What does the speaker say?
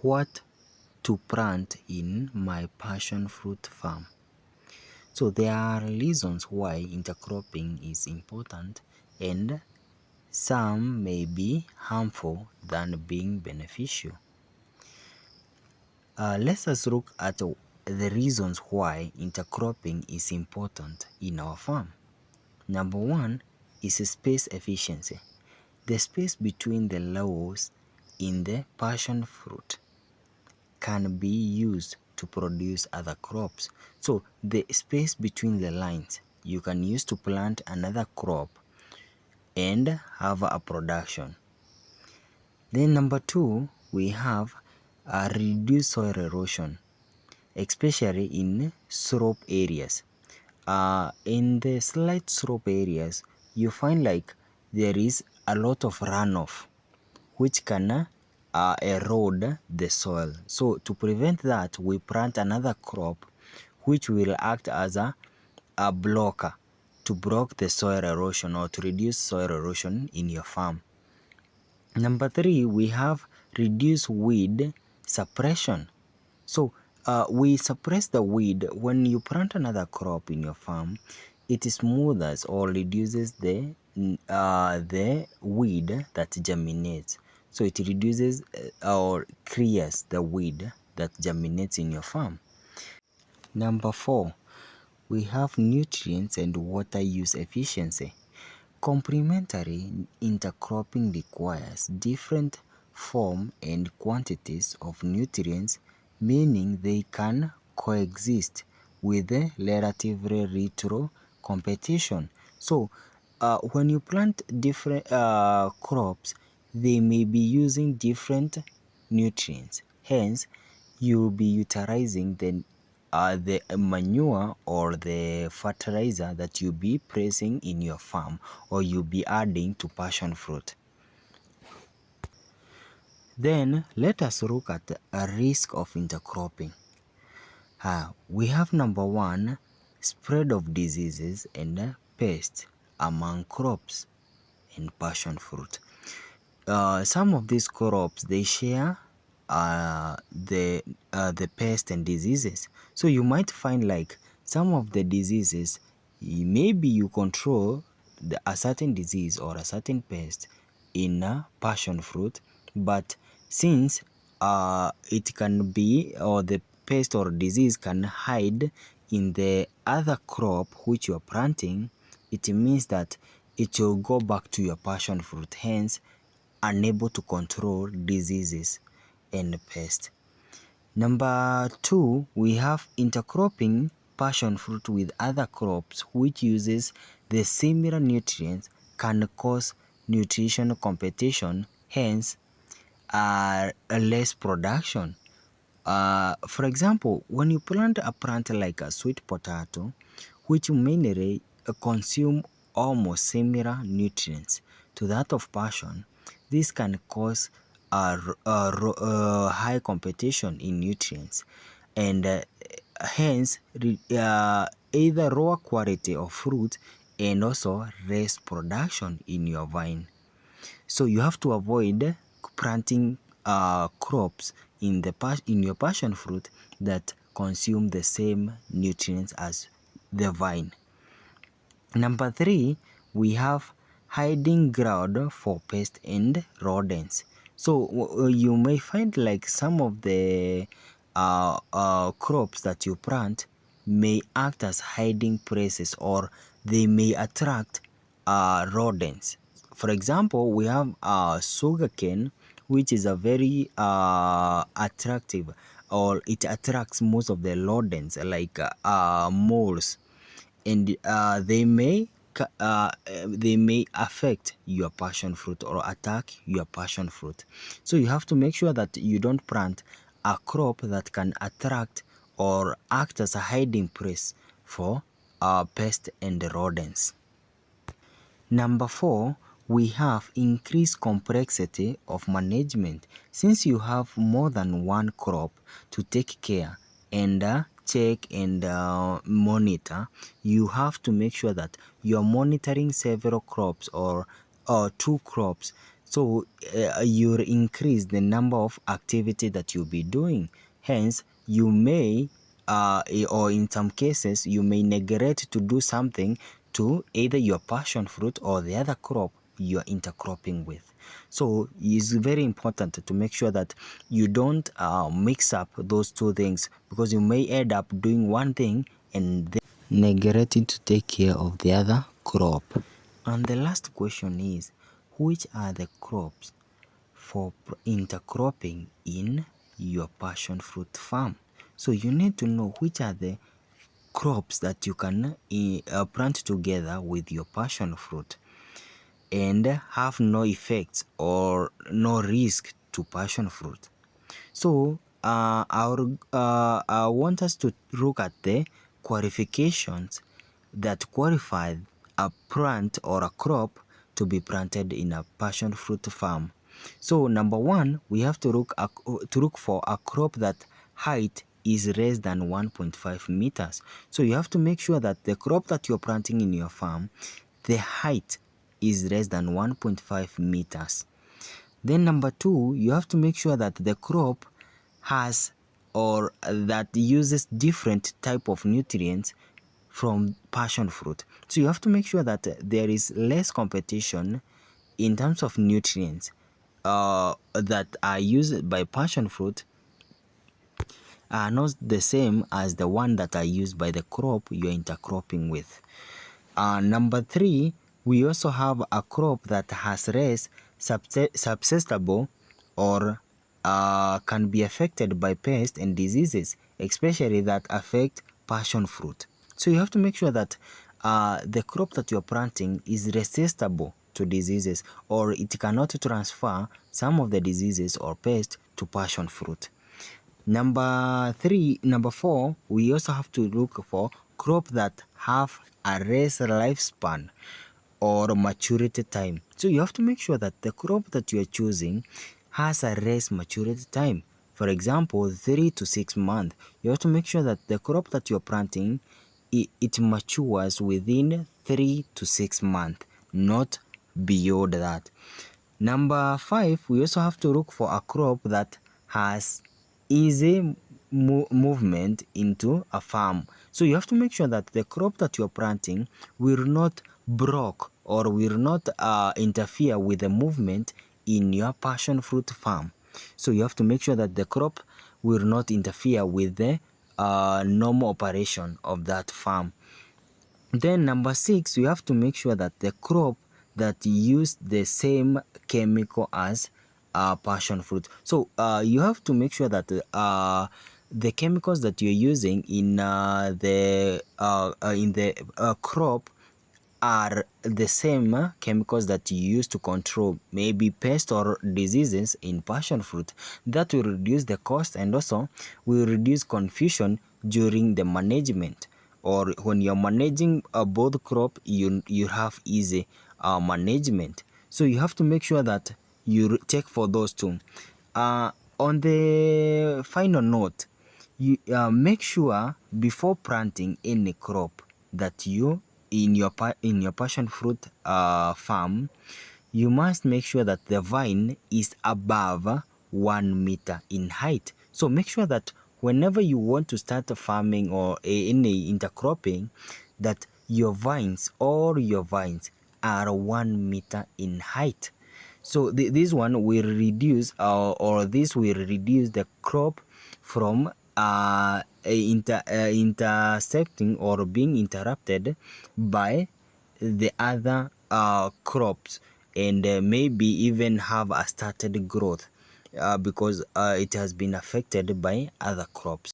What to plant in my passion fruit farm? So there are reasons why intercropping is important, and some may be harmful than being beneficial. Let us look at the reasons why intercropping is important in our farm. Number one is space efficiency. The space between the rows in the passion fruit can be used to produce other crops. So the space between the lines you can use to plant another crop and have a production. Then number two, we have a reduced soil erosion, especially in slope areas. In the slight slope areas, you find like there is a lot of runoff which can erode the soil. So to prevent that, we plant another crop which will act as a blocker to block the soil erosion or to reduce soil erosion in your farm. Number three, we have reduced weed suppression. So we suppress the weed when you plant another crop in your farm. It smooths or reduces the weed that germinates. So it reduces or clears the weed that germinates in your farm. Number four, we have nutrients and water use efficiency. Complementary intercropping requires different form and quantities of nutrients, meaning they can coexist with a relatively little competition. So when you plant different crops, they may be using different nutrients. Hence, you'll be utilizing the manure or the fertilizer that you'll be placing in your farm or you'll be adding to passion fruit. Then let us look at a risk of intercropping. We have number one, spread of diseases and pests among crops in passion fruit. Some of these crops, they share the pest and diseases. So you might find like some of the diseases, maybe you control a certain disease or a certain pest in a passion fruit, but since it can be, or the pest or disease can hide in the other crop which you are planting, it means that it will go back to your passion fruit, hence unable to control diseases and pests. Number two, we have intercropping passion fruit with other crops which uses the similar nutrients can cause nutrition competition, hence less production. For example, when you plant a plant like a sweet potato, which mainly consume almost similar nutrients to that of passion, this can cause high competition in nutrients and hence either lower quality of fruit and also less production in your vine. So you have to avoid planting crops in your passion fruit that consume the same nutrients as the vine. Number three, we have hiding ground for pests and rodents. So you may find like some of the crops that you plant may act as hiding places or they may attract rodents. For example, we have sugarcane, which is a very attractive, or it attracts most of the rodents like moles, and they may affect your passion fruit or attack your passion fruit. So you have to make sure that you don't plant a crop that can attract or act as a hiding place for pests and rodents. Number four, we have increased complexity of management. Since you have more than one crop to take care and check and monitor, you have to make sure that you are monitoring several crops or two crops So you'll increase the number of activity that you'll be doing. Hence, you may, or in some cases, you may neglect to do something to either your passion fruit or the other crop you're intercropping with. So it's very important to make sure that you don't mix up those two things, because you may end up doing one thing and then neglecting to take care of the other crop. And the last question is, which are the crops for intercropping in your passion fruit farm? So you need to know which are the crops that you can plant together with your passion fruit and have no effects or no risk to passion fruit. So I want us to look at the qualifications that qualify a plant or a crop to be planted in a passion fruit farm. So number one, we have to look for a crop that height is less than 1.5 meters. So you have to make sure that the crop that you're planting in your farm, the height is less than 1.5 meters. Then number two, you have to make sure that the crop has or that uses different type of nutrients from passion fruit. So you have to make sure that there is less competition in terms of nutrients that are used by passion fruit are not the same as the one that are used by the crop you're intercropping with. Number three, we also have a crop that has less susceptible or can be affected by pests and diseases, especially that affect passion fruit. So you have to make sure that the crop that you're planting is resistable to diseases, or it cannot transfer some of the diseases or pests to passion fruit. Number four, we also have to look for crop that have a less lifespan or maturity time. So you have to make sure that the crop that you are choosing has a less maturity time. For example, 3 to 6 months. You have to make sure that the crop that you're planting, it matures within 3 to 6 months, not beyond that. Number five, we also have to look for a crop that has easy movement into a farm. So you have to make sure that the crop that you're planting will not block or will not interfere with the movement in your passion fruit farm. So you have to make sure that the crop will not interfere with the normal operation of that farm. Then number six, you have to make sure that the crop that use the same chemical as passion fruit. So you have to make sure that the chemicals that you're using in the crop are the same chemicals that you use to control maybe pests or diseases in passion fruit. That will reduce the cost and also will reduce confusion during the management, or when you're managing both crop, you have easy management. So you have to make sure that you check for those two. On the final note, you make sure before planting any crop that you in your passion fruit farm, you must make sure that the vine is above 1 meter in height. So make sure that whenever you want to start farming or any intercropping, that your vines, all your vines are 1 meter in height. So this one will reduce or this will reduce the crop from intersecting or being interrupted by the other crops, and maybe even have a started growth because it has been affected by other crops.